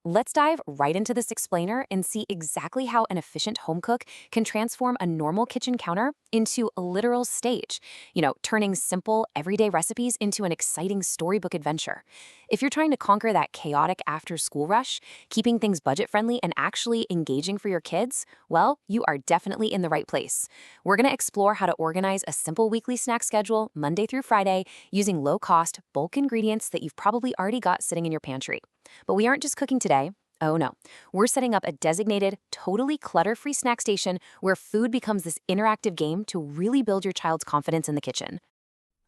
Let's dive right into this explainer and see exactly how an efficient home cook can transform a normal kitchen counter into a literal stage, turning simple, everyday recipes into an exciting storybook adventure. If you're trying to conquer that chaotic after-school rush, keeping things budget-friendly and actually engaging for your kids, well, you are definitely in the right place. We're going to explore how to organize a simple weekly snack schedule Monday through Friday using low-cost, bulk ingredients that you've probably already got sitting in your pantry. But we aren't just cooking today. Oh no, we're setting up a designated, totally clutter-free snack station where food becomes this interactive game to really build your child's confidence in the kitchen.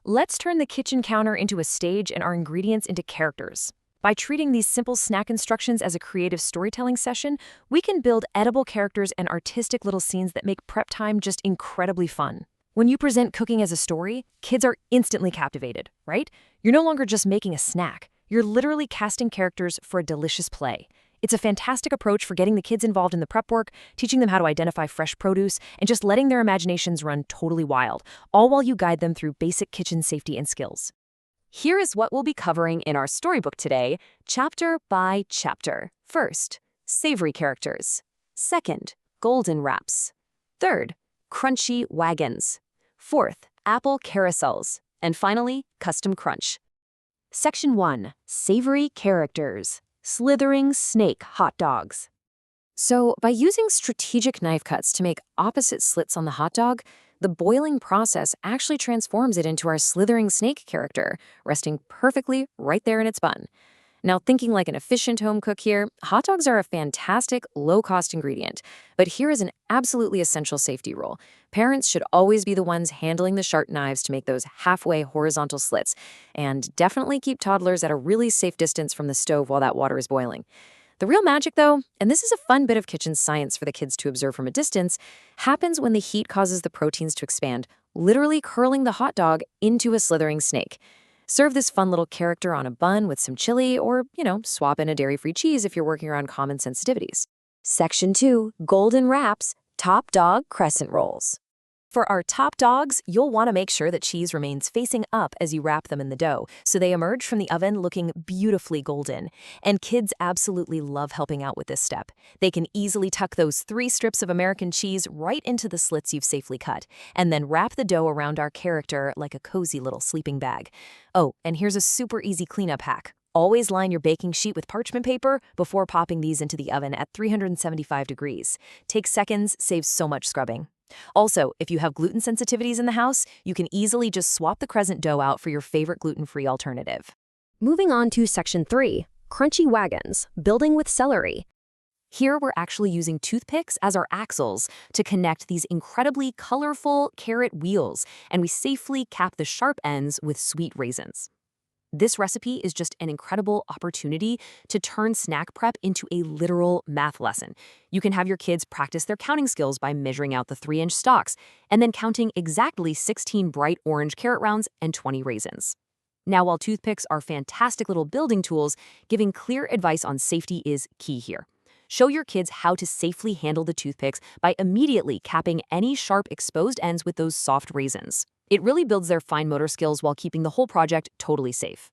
Let's turn the kitchen counter into a stage and our ingredients into characters. By treating these simple snack instructions as a creative storytelling session, we can build edible characters and artistic little scenes that make prep time just incredibly fun. When you present cooking as a story, kids are instantly captivated, right? You're no longer just making a snack. You're literally casting characters for a delicious play. It's a fantastic approach for getting the kids involved in the prep work, teaching them how to identify fresh produce, and just letting their imaginations run totally wild, all while you guide them through basic kitchen safety and skills. Here is what we'll be covering in our storybook today, chapter by chapter. First, savory characters. Second, golden wraps. Third, crunchy wagons. Fourth, apple carousels. And finally, custom crunch. Section 1. Savory characters. Slithering snake hot dogs. So, by using strategic knife cuts to make opposite slits on the hot dog, the boiling process actually transforms it into our slithering snake character, resting perfectly right there in its bun. Now, thinking like an efficient home cook here, hot dogs are a fantastic, low-cost ingredient. But here is an absolutely essential safety rule. Parents should always be the ones handling the sharp knives to make those halfway horizontal slits, and definitely keep toddlers at a really safe distance from the stove while that water is boiling. The real magic, though, and this is a fun bit of kitchen science for the kids to observe from a distance, happens when the heat causes the proteins to expand, literally curling the hot dog into a slithering snake. Serve this fun little character on a bun with some chili or, swap in a dairy-free cheese if you're working around common sensitivities. Section 2. Golden wraps, top dog crescent rolls. For our top dogs, you'll want to make sure that cheese remains facing up as you wrap them in the dough, so they emerge from the oven looking beautifully golden. And kids absolutely love helping out with this step. They can easily tuck those 3 strips of American cheese right into the slits you've safely cut, and then wrap the dough around our character like a cozy little sleeping bag. Oh, and here's a super easy cleanup hack. Always line your baking sheet with parchment paper before popping these into the oven at 375 degrees. Takes seconds, saves so much scrubbing. Also, if you have gluten sensitivities in the house, you can easily just swap the crescent dough out for your favorite gluten-free alternative. Moving on to Section 3, Crunchy Wagons, Building with Celery. Here we're actually using toothpicks as our axles to connect these incredibly colorful carrot wheels, and we safely cap the sharp ends with sweet raisins. This recipe is just an incredible opportunity to turn snack prep into a literal math lesson. You can have your kids practice their counting skills by measuring out the 3-inch stalks and then counting exactly 16 bright orange carrot rounds and 20 raisins. Now, while toothpicks are fantastic little building tools, giving clear advice on safety is key here. Show your kids how to safely handle the toothpicks by immediately capping any sharp exposed ends with those soft raisins. It really builds their fine motor skills while keeping the whole project totally safe.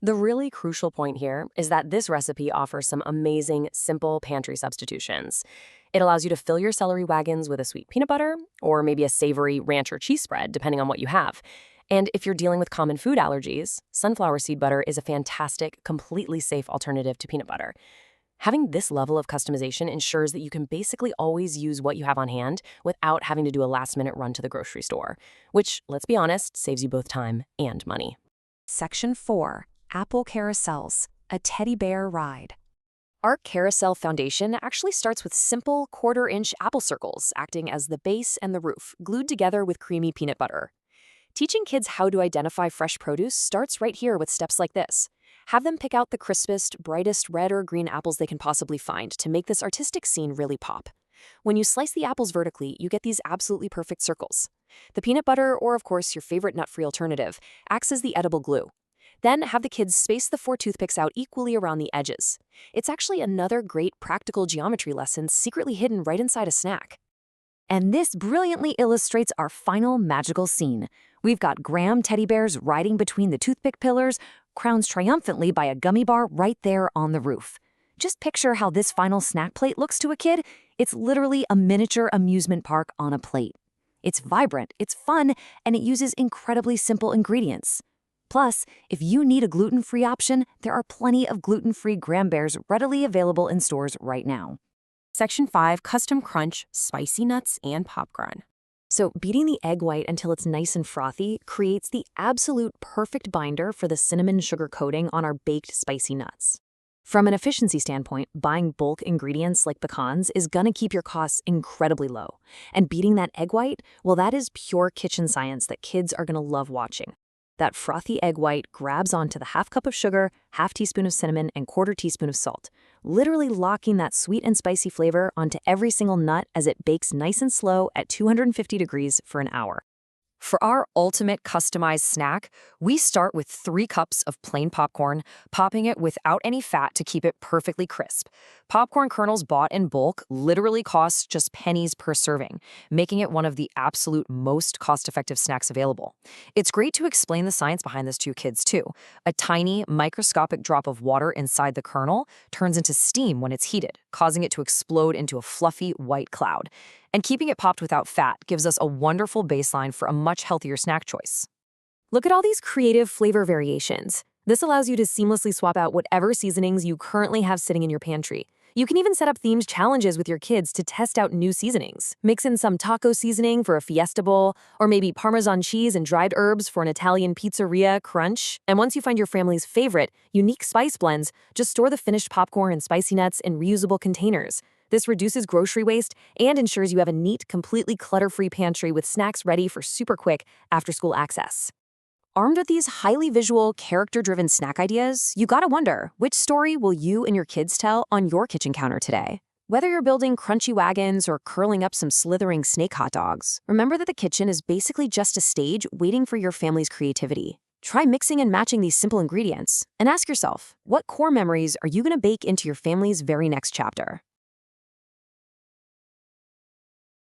The really crucial point here is that this recipe offers some amazing, simple pantry substitutions. It allows you to fill your celery wagons with a sweet peanut butter, or maybe a savory ranch or cheese spread, depending on what you have. And if you're dealing with common food allergies, sunflower seed butter is a fantastic, completely safe alternative to peanut butter. Having this level of customization ensures that you can basically always use what you have on hand without having to do a last-minute run to the grocery store, which, let's be honest, saves you both time and money. Section 4. Apple Carousels, a teddy bear ride. Our carousel foundation actually starts with simple 1/4-inch apple circles acting as the base and the roof, glued together with creamy peanut butter. Teaching kids how to identify fresh produce starts right here with steps like this. Have them pick out the crispest, brightest red or green apples they can possibly find to make this artistic scene really pop. When you slice the apples vertically, you get these absolutely perfect circles. The peanut butter, or of course your favorite nut-free alternative, acts as the edible glue. Then have the kids space the 4 toothpicks out equally around the edges. It's actually another great practical geometry lesson secretly hidden right inside a snack. And this brilliantly illustrates our final magical scene. We've got Graham teddy bears riding between the toothpick pillars, crowned triumphantly by a gummy bar right there on the roof. just picture how this final snack plate looks to a kid. It's literally a miniature amusement park on a plate. It's vibrant, it's fun, and it uses incredibly simple ingredients. Plus, if you need a gluten-free option, there are plenty of gluten-free graham bears readily available in stores right now. Section 5, Custom Crunch, Spicy Nuts, and Popcorn. So beating the egg white until it's nice and frothy creates the absolute perfect binder for the cinnamon sugar coating on our baked spicy nuts. From an efficiency standpoint, buying bulk ingredients like pecans is gonna keep your costs incredibly low. And beating that egg white, well, that is pure kitchen science that kids are gonna love watching. That frothy egg white grabs onto the half cup of sugar, half teaspoon of cinnamon, and quarter teaspoon of salt, literally locking that sweet and spicy flavor onto every single nut as it bakes nice and slow at 250 degrees for an hour. For our ultimate customized snack, we start with 3 cups of plain popcorn, popping it without any fat to keep it perfectly crisp. Popcorn kernels bought in bulk literally cost just pennies per serving, making it one of the absolute most cost-effective snacks available. It's great to explain the science behind this to kids, too. A tiny, microscopic drop of water inside the kernel turns into steam when it's heated, causing it to explode into a fluffy white cloud. And keeping it popped without fat gives us a wonderful baseline for a much healthier snack choice. Look at all these creative flavor variations. This allows you to seamlessly swap out whatever seasonings you currently have sitting in your pantry. You can even set up themed challenges with your kids to test out new seasonings. Mix in some taco seasoning for a fiesta bowl, or maybe Parmesan cheese and dried herbs for an Italian pizzeria crunch. And once you find your family's favorite, unique spice blends, just store the finished popcorn and spicy nuts in reusable containers. This reduces grocery waste and ensures you have a neat, completely clutter-free pantry with snacks ready for super quick after-school access. Armed with these highly visual, character-driven snack ideas, you gotta wonder, which story will you and your kids tell on your kitchen counter today? Whether you're building crunchy wagons or curling up some slithering snake hot dogs, remember that the kitchen is basically just a stage waiting for your family's creativity. Try mixing and matching these simple ingredients, and ask yourself, what core memories are you gonna bake into your family's very next chapter?